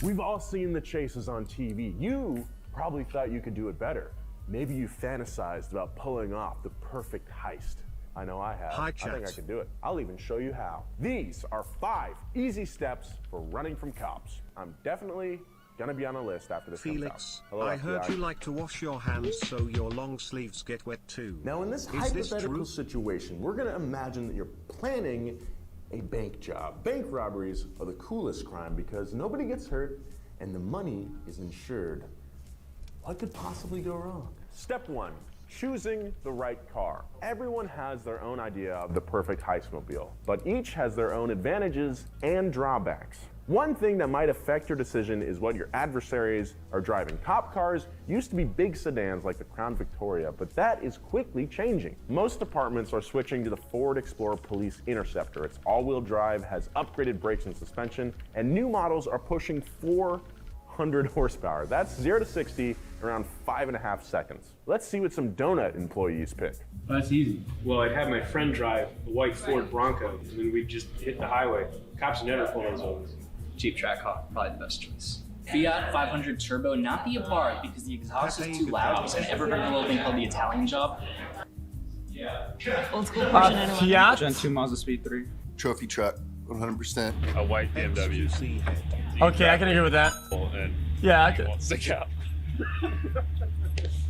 We've all seen the chases on TV. You probably thought you could do it better. Maybe you fantasized about pulling off the perfect heist. I know I have. Hi, I think I can do it. I'll even show you how. These are 5 easy steps for running from cops. I'm definitely gonna be on a list after this Felix, comes out. Hello, I heard FBI. you like to wash your hands so your long sleeves get wet too. Now in this hypothetical situation, we're gonna imagine that you're planning a bank job. Bank robberies are the coolest crime because nobody gets hurt and the money is insured. What could possibly go wrong? Step 1, choosing the right car. Everyone has their own idea of the perfect heistmobile, but each has their own advantages and drawbacks. One thing that might affect your decision is what your adversaries are driving. Cop cars used to be big sedans like the Crown Victoria, but that is quickly changing. Most departments are switching to the Ford Explorer Police Interceptor. It's all-wheel drive, has upgraded brakes and suspension, and new models are pushing 400 horsepower. That's 0 to 60 in around 5.5 seconds. Let's see what some donut employees pick. That's easy. Well, I'd have my friend drive a white Ford Bronco, and then we'd just hit the highway. Cops never pull us over. Cheap track hawk, probably the best choice. Fiat 500 Turbo, not the Abarth because the exhaust is too loud. And ever heard of a little thing called the Italian Job? Yeah. Old school Porsche 911. Fiat? Gen 2 Mazda Speed 3. Trophy truck, 100%. A white BMW. Okay, I can agree with that. And Yeah, I could. won't stick out.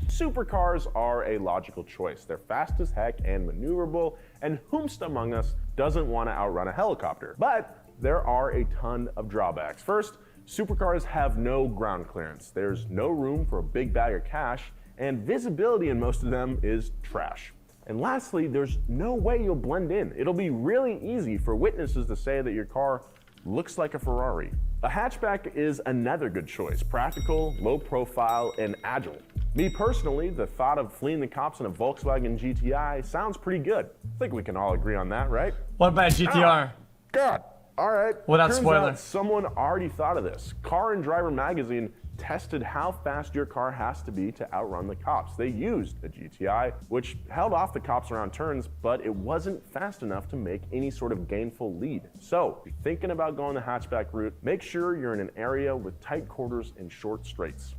Supercars are a logical choice. They're fast as heck and maneuverable, and whomst among us doesn't want to outrun a helicopter? But there are a ton of drawbacks. First, supercars have no ground clearance. There's no room for a big bag of cash, and visibility in most of them is trash. And lastly, there's no way you'll blend in. It'll be really easy for witnesses to say that your car looks like a Ferrari. A hatchback is another good choice. Practical, low profile, and agile. Me personally, the thought of fleeing the cops in a Volkswagen GTI sounds pretty good. I think we can all agree on that, right? What about GTR? God. All right. Without Turns spoiler. out someone already thought of this. Car and Driver magazine tested how fast your car has to be to outrun the cops. They used a GTI, which held off the cops around turns, but it wasn't fast enough to make any sort of gainful lead. So, if you're thinking about going the hatchback route, make sure you're in an area with tight quarters and short straights.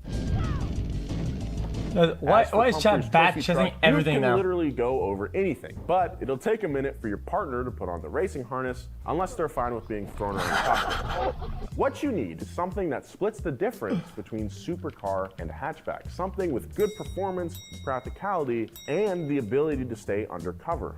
Why is Chad bat chasing everything now? You can now? literally go over anything, but it'll take a minute for your partner to put on the racing harness, unless they're fine with being thrown around the cockpit. What you need is something that splits the difference between supercar and hatchback, something with good performance, practicality, and the ability to stay undercover.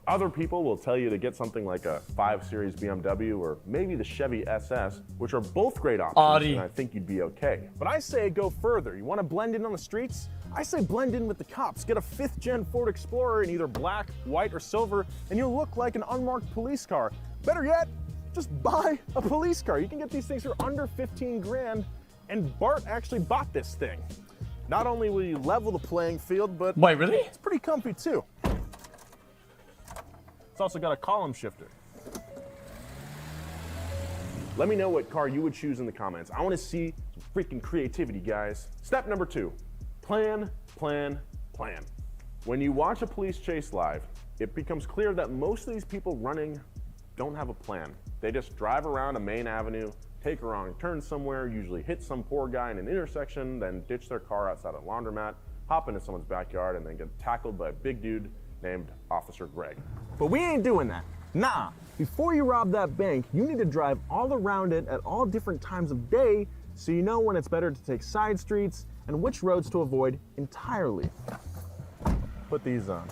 Other people will tell you to get something like a 5 Series BMW or maybe the Chevy SS, which are both great options, Audi. and I think you'd be okay. But I say go further. You want to blend in on the streets? I say blend in with the cops. Get a 5th gen Ford Explorer in either black, white, or silver, and you'll look like an unmarked police car. Better yet, just buy a police car. You can get these things for under 15 grand, and Bart actually bought this thing. Not only will you level the playing field, but Wait, really? it's pretty comfy too. It's also got a column shifter. Let me know what car you would choose in the comments. I want to see some freaking creativity, guys. Step number 2, plan, plan, plan. When you watch a police chase live, it becomes clear that most of these people running don't have a plan. They just drive around a main avenue, take a wrong turn somewhere, usually hit some poor guy in an intersection, then ditch their car outside a laundromat, hop into someone's backyard, and then get tackled by a big dude named Officer Greg. But we ain't doing that. Nah, before you rob that bank, you need to drive all around it at all different times of day so you know when it's better to take side streets and which roads to avoid entirely. Put these on.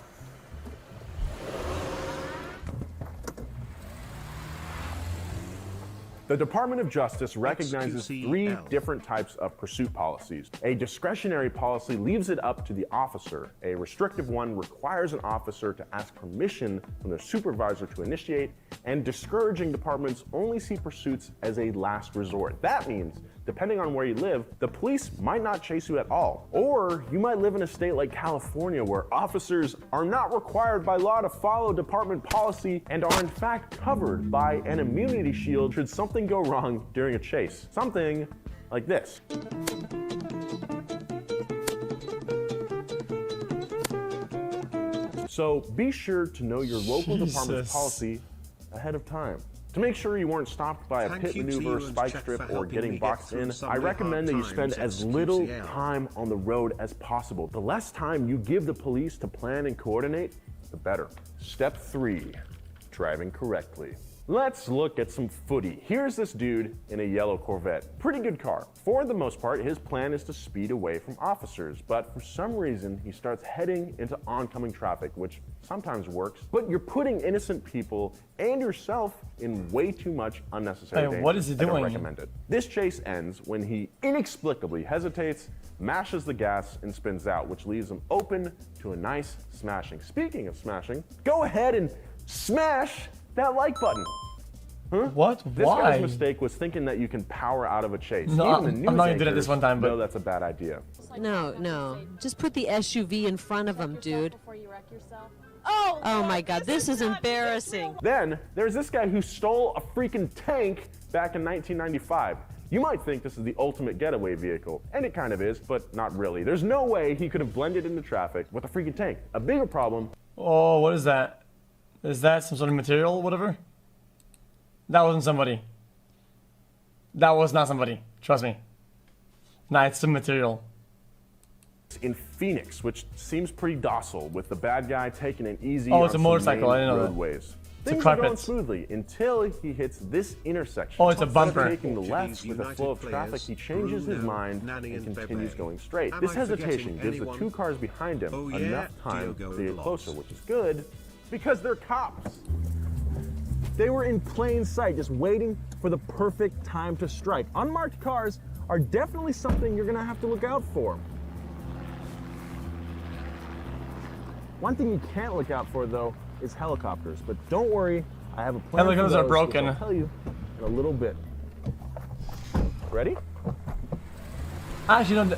The Department of Justice recognizes XQC 3 different types of pursuit policies. A discretionary policy leaves it up to the officer. A restrictive one requires an officer to ask permission from their supervisor to initiate, and discouraging departments only see pursuits as a last resort. That means, depending on where you live, the police might not chase you at all. Or you might live in a state like California where officers are not required by law to follow department policy and are in fact covered by an immunity shield should something go wrong during a chase. Something like this. So be sure to know your local department's policy ahead of time. To make sure you weren't stopped by a Thank pit you to maneuver, you and spike Chet strip, for or helping getting me get boxed through in, some I of the recommend that hard you spend times as little XQCL. time on the road as possible. The less time you give the police to plan and coordinate, the better. Step 3, driving correctly. Let's look at some footy. Here's this dude in a yellow Corvette. Pretty good car. For the most part, his plan is to speed away from officers, but for some reason, he starts heading into oncoming traffic, which sometimes works, but you're putting innocent people and yourself in way too much unnecessary danger. What is he I don't doing? recommend it. This chase ends when he inexplicably hesitates, mashes the gas, and spins out, which leaves him open to a nice smashing. Speaking of smashing, go ahead and smash that like button. What? This Why? guy's mistake was thinking that you can power out of a chase. No, Even the news I'm not gonna do that anchors this one time, but- know that's a bad idea. No. Just put the SUV in front of him, dude. Before you wreck yourself. Oh my god, this is embarrassing. Then there's this guy who stole a freaking tank back in 1995. You might think this is the ultimate getaway vehicle, and it kind of is, but not really. There's no way he could have blended into traffic with a freaking tank. A bigger problem. Oh, what is that? Is that some sort of material or whatever? That wasn't somebody. That was not somebody. Trust me. Nah, it's some material. In Phoenix, which seems pretty docile, with the bad guy taking it easy. Oh, it's on a some motorcycle. main I didn't know that. roadways. a Things are going carpet. smoothly until he hits this intersection. Oh, it's a Instead of bumper. taking the left Portuguese with a flow of United traffic, he players, changes his Bruno, mind Nani and and continues Pepe. going straight. Am This I hesitation forgetting gives the anyone? two cars behind him Oh, yeah, enough time Diogo to get Lopes. closer, which is good because they're cops. They were in plain sight, just waiting for the perfect time to strike. Unmarked cars are definitely something you're gonna have to look out for. One thing you can't look out for, though, is helicopters. But don't worry, I have a plan. Helicopters for are those, broken. which I'll tell you in a little bit. Ready? Actually, no,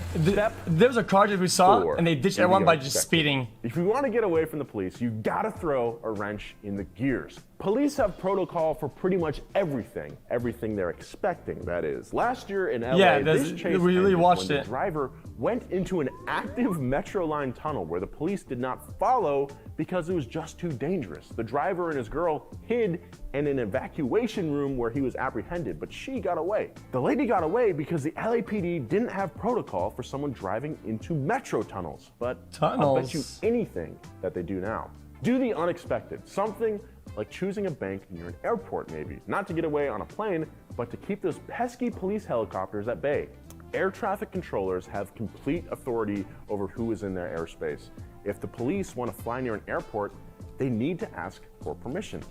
there was a car that we saw, 4. and they ditched Here we everyone go, by just expected. speeding. If you want to get away from the police, you gotta throw a wrench in the gears. Police have protocol for pretty much everything. Everything they're expecting, that is. Last year in LA, Yeah, this chase we really ended watched when it. the driver went into an active metro line tunnel where the police did not follow because it was just too dangerous. The driver and his girl hid in an evacuation room where he was apprehended, but she got away. The lady got away because the LAPD didn't have protocol for someone driving into metro tunnels. But I'll bet you Tunnels. anything that they do now. Do the unexpected. Something like choosing a bank near an airport, maybe. Not to get away on a plane, but to keep those pesky police helicopters at bay. Air traffic controllers have complete authority over who is in their airspace. If the police want to fly near an airport, they need to ask for permission.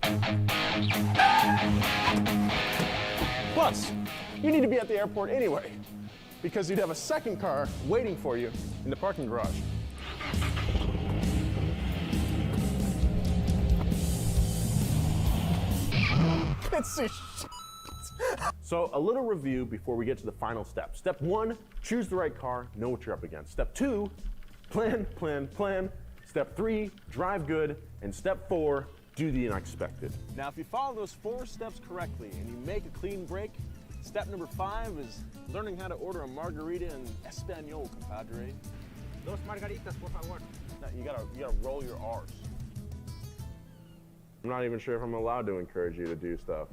Plus, you need to be at the airport anyway, because you'd have a second car waiting for you in the parking garage. So a little review before we get to the final step. Step 1, choose the right car, know what you're up against. Step 2, plan, plan, plan. Step 3, drive good. And step 4, do the unexpected. Now, if you follow those 4 steps correctly and you make a clean break, step number 5 is learning how to order a margarita in Espanol, compadre. Dos margaritas, por favor. No, you gotta roll your R's. I'm not even sure if I'm allowed to encourage you to do stuff.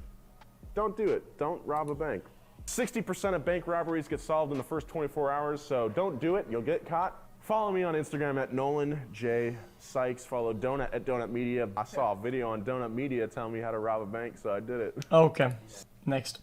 Don't do it. Don't rob a bank. 60% of bank robberies get solved in the first 24 hours, so don't do it. You'll get caught. Follow me on Instagram at Nolan J. Sykes. Follow Donut at Donut Media. I saw a video on Donut Media telling me how to rob a bank, so I did it. Okay, next.